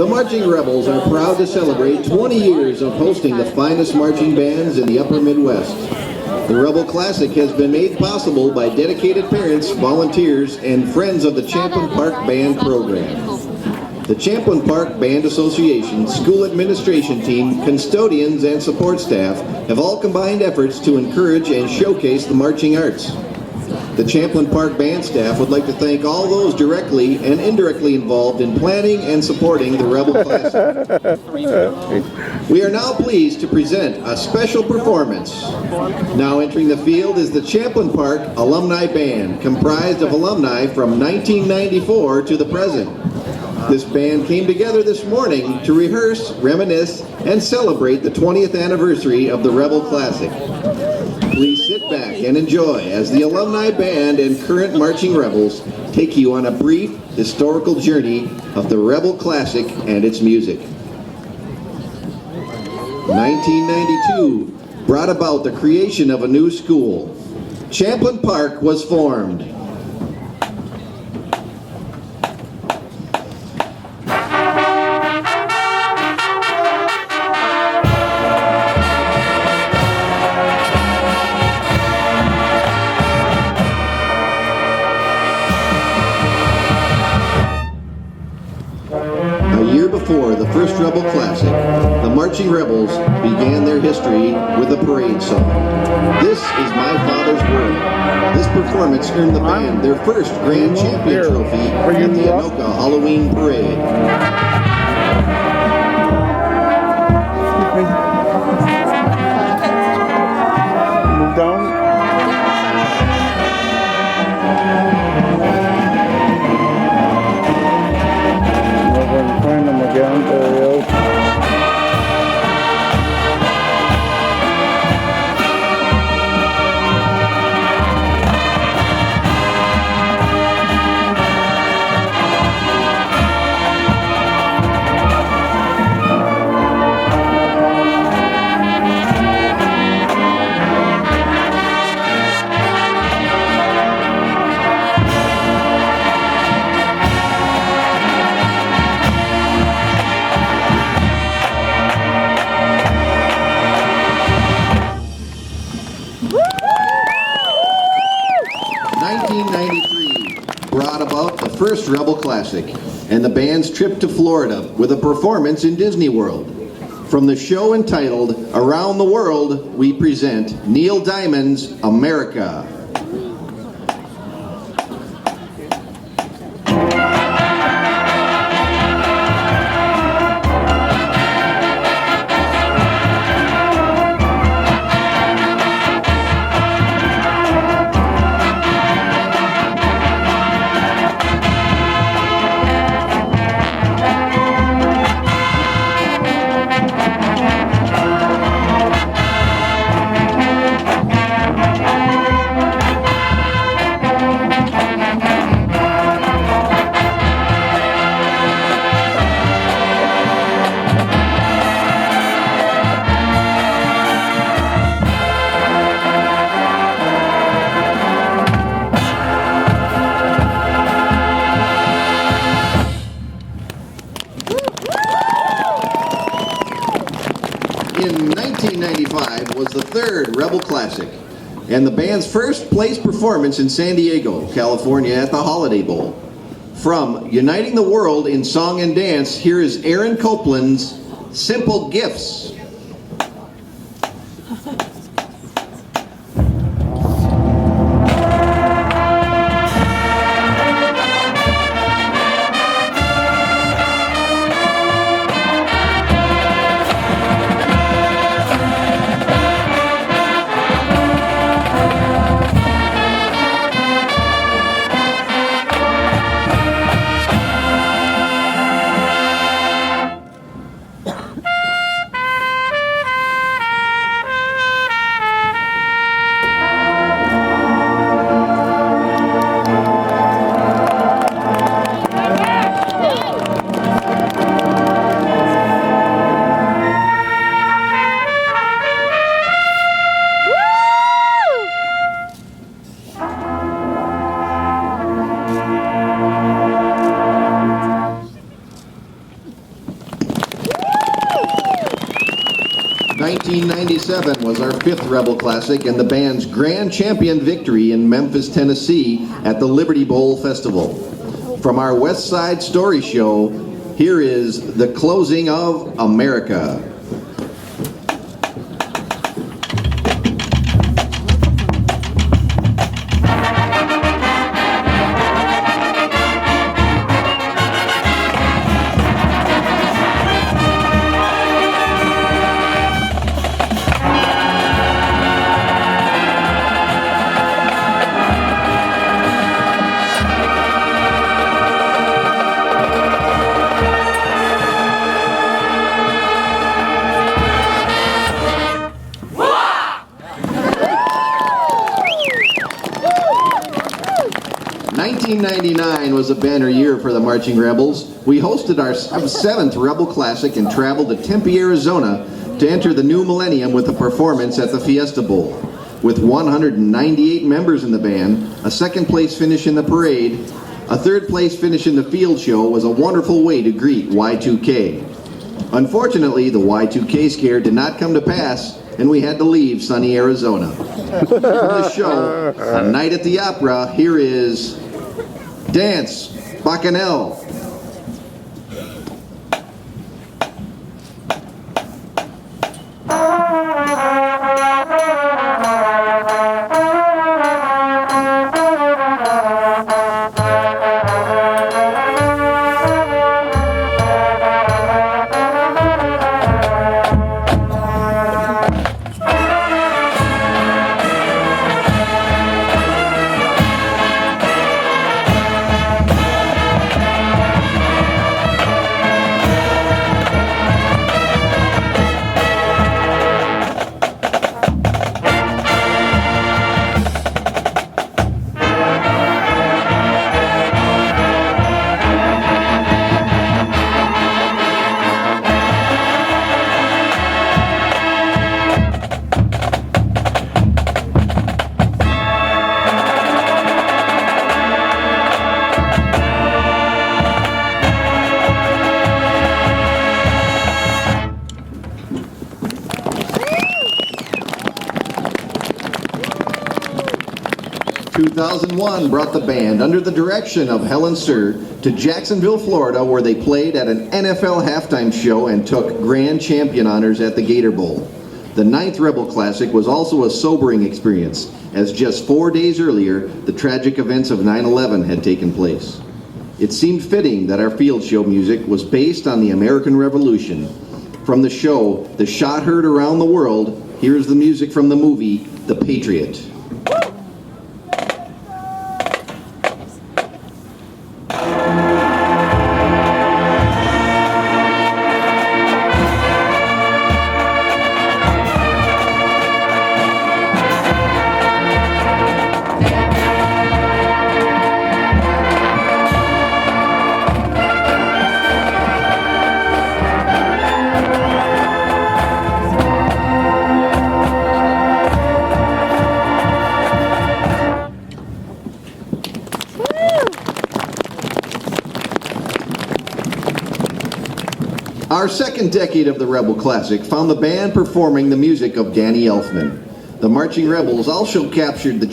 The Marching Rebels are proud to celebrate 20 years of hosting the finest marching bands in the upper Midwest. The Rebel Classic has been made possible by dedicated parents, volunteers, and friends of the Champlin Park Band program. The Champlin Park Band Association, school administration team, custodians, and support staff have all combined efforts to encourage and showcase the marching arts. The Champlin Park Band staff would like to thank all those directly and indirectly involved in planning and supporting the Rebel Classic. We are now pleased to present a special performance. Now entering the field is the Champlin Park Alumni Band, comprised of alumni from 1994 to the present. This band came together this morning to rehearse, reminisce, and celebrate the 20th anniversary of the Rebel Classic. Please sit back and enjoy as the alumni band and current marching rebels take you on a brief historical journey of the Rebel Classic and its music. 1992 brought about the creation of a new school. Champlin Park was formed. Before the first Rebel Classic, the Marching Rebels began their history with a parade song. This is My Father's World. This performance earned the band their first Grand Champion trophy at the Anoka Halloween Parade. Move down. Again, there he is. Brought about the first Rebel Classic and the band's trip to Florida with a performance in Disney World. From the show entitled Around the World, we present Neil Diamond's America. In 1995 was the third Rebel Classic and the band's first place performance in San Diego, California at the Holiday Bowl. From Uniting the World in Song and Dance, here is Aaron Copeland's Simple Gifts. 1997 was our fifth Rebel Classic and the band's grand champion victory in Memphis, Tennessee at the Liberty Bowl Festival. From our West Side Story Show, here is The Closing of America. '99 was a banner year for the Marching Rebels. We hosted our seventh Rebel Classic and traveled to Tempe, Arizona to enter the new millennium with a performance at the Fiesta Bowl. With 198 members in the band, a second place finish in the parade, a third place finish in the field show was a wonderful way to greet Y2K. Unfortunately, the Y2K scare did not come to pass and we had to leave sunny Arizona. From the show, A Night at the Opera, here is Dance, Bacchanal. '2001 brought the band, under the direction of Helen Sir, to Jacksonville, Florida, where they played at an NFL halftime show and took grand champion honors at the Gator Bowl. The ninth Rebel Classic was also a sobering experience, as just 4 days earlier, the tragic events of 9/11 had taken place. It seemed fitting that our field show music was based on the American Revolution. From the show, The Shot Heard Around the World, here's the music from the movie, The Patriot. Our second decade of the Rebel Classic found the band performing the music of Danny Elfman. The Marching Rebels also captured the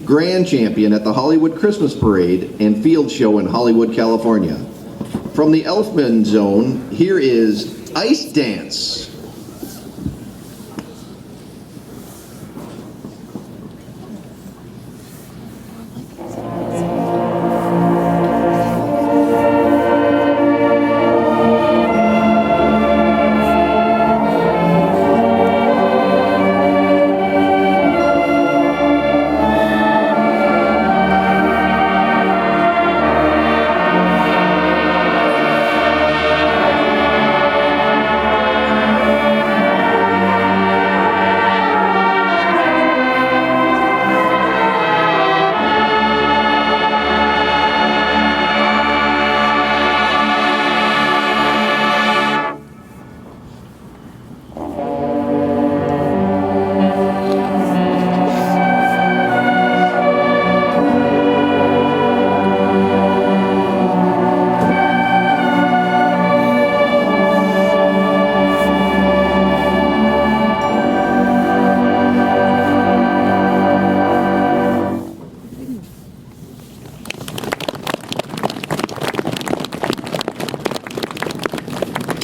grand champion at the Hollywood Christmas Parade and field show in Hollywood, California. From the Elfman Zone, here is Ice Dance.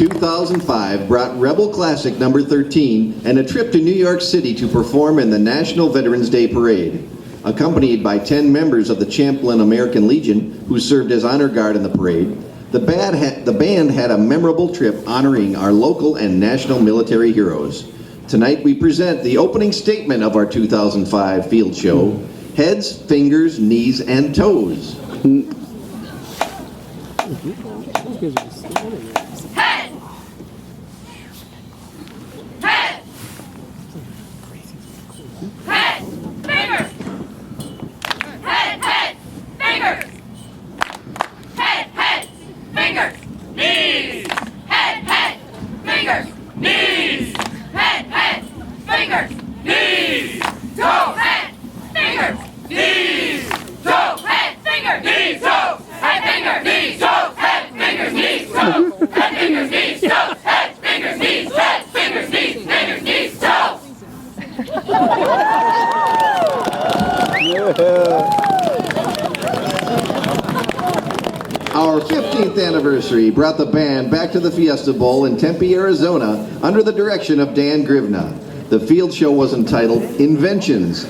2005 brought Rebel Classic number 13 and a trip to New York City to perform in the National Veterans Day Parade. Accompanied by 10 members of the Champlin American Legion who served as honor guard in the parade, the band had a memorable trip honoring our local and national military heroes. Tonight we present the opening statement of our 2005 field show, Heads, Fingers, Knees, and Toes. Head! Head! Head! Fingers! Head! Head! Fingers! Head! Head! Fingers! Knees! Head! Head! Fingers! Knees! Head! Head! Fingers! Knees! Toes! Head! Fingers! Knees! Toes! Head! Fingers! Knees! Toes! Head! Fingers! Knees! Toes! Head! Fingers! Knees! Toes! Head! Fingers! Knees! Toes! Head! Fingers! Knees! Head! Fingers! Knees! Fingers! Knees! Toes! Our 15th anniversary brought the band back to the Fiesta Bowl in Tempe, Arizona, under the direction of Dan Grivna. The field show was entitled Inventions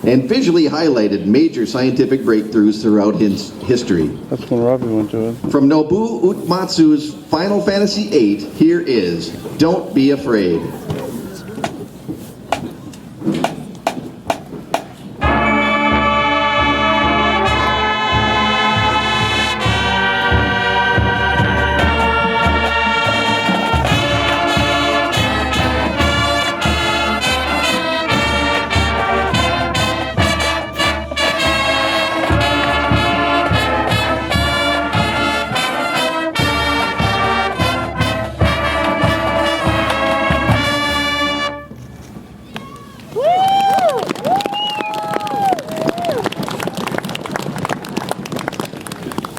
and visually highlighted major scientific breakthroughs throughout history. That's when Robbie went to it. From Nobuo Uematsu's Final Fantasy VIII, here is Don't Be Afraid.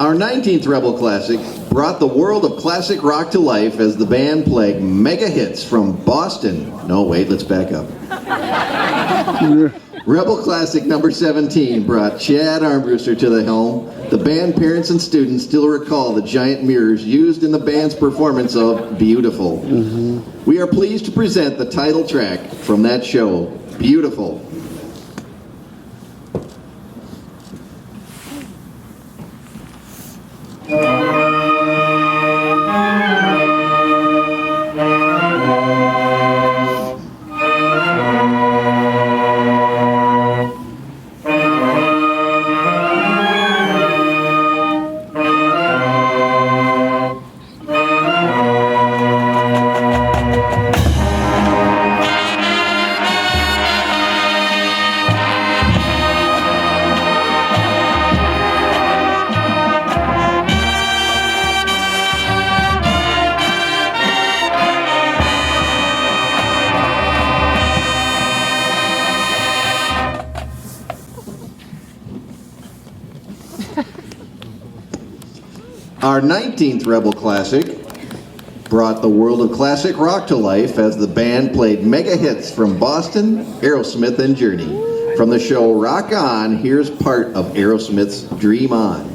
Our 19th Rebel Classic brought the world of classic rock to life as the band played mega hits from Boston. No, wait, let's back up. Rebel Classic number 17 brought Chad Armbruster to the helm. The band parents and students still recall the giant mirrors used in the band's performance of Beautiful. We are pleased to present the title track from that show, Beautiful. Our 19th Rebel Classic brought the world of classic rock to life as the band played mega hits from Boston, Aerosmith, and Journey. From the show Rock On, here's part of Aerosmith's Dream On.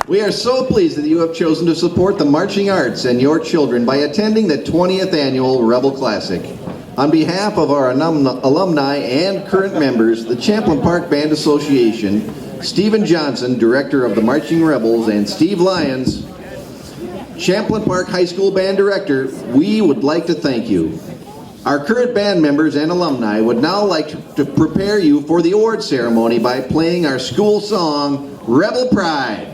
We are so pleased that you have chosen to support the marching arts and your children by attending the 20th Annual Rebel Classic. On behalf of our alumni and current members, the Champlin Park Band Association, Stephen Johnson, Director of the Marching Rebels, and Steve Lyons, Champlin Park High School Band Director, we would like to thank you. Our current band members and alumni would now like to prepare you for the award ceremony by playing our school song, Rebel Pride.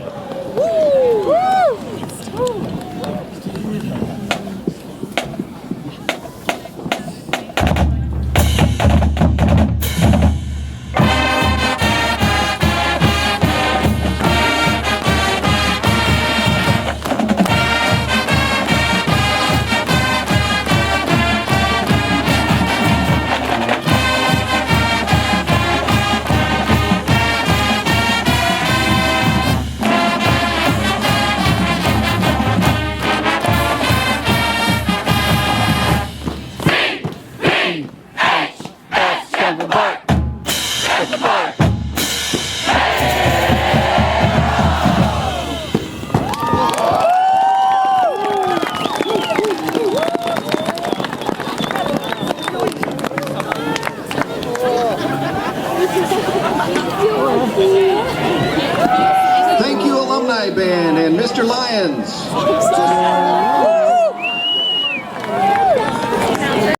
Thank you, Alumni Band and Mr. Lyons.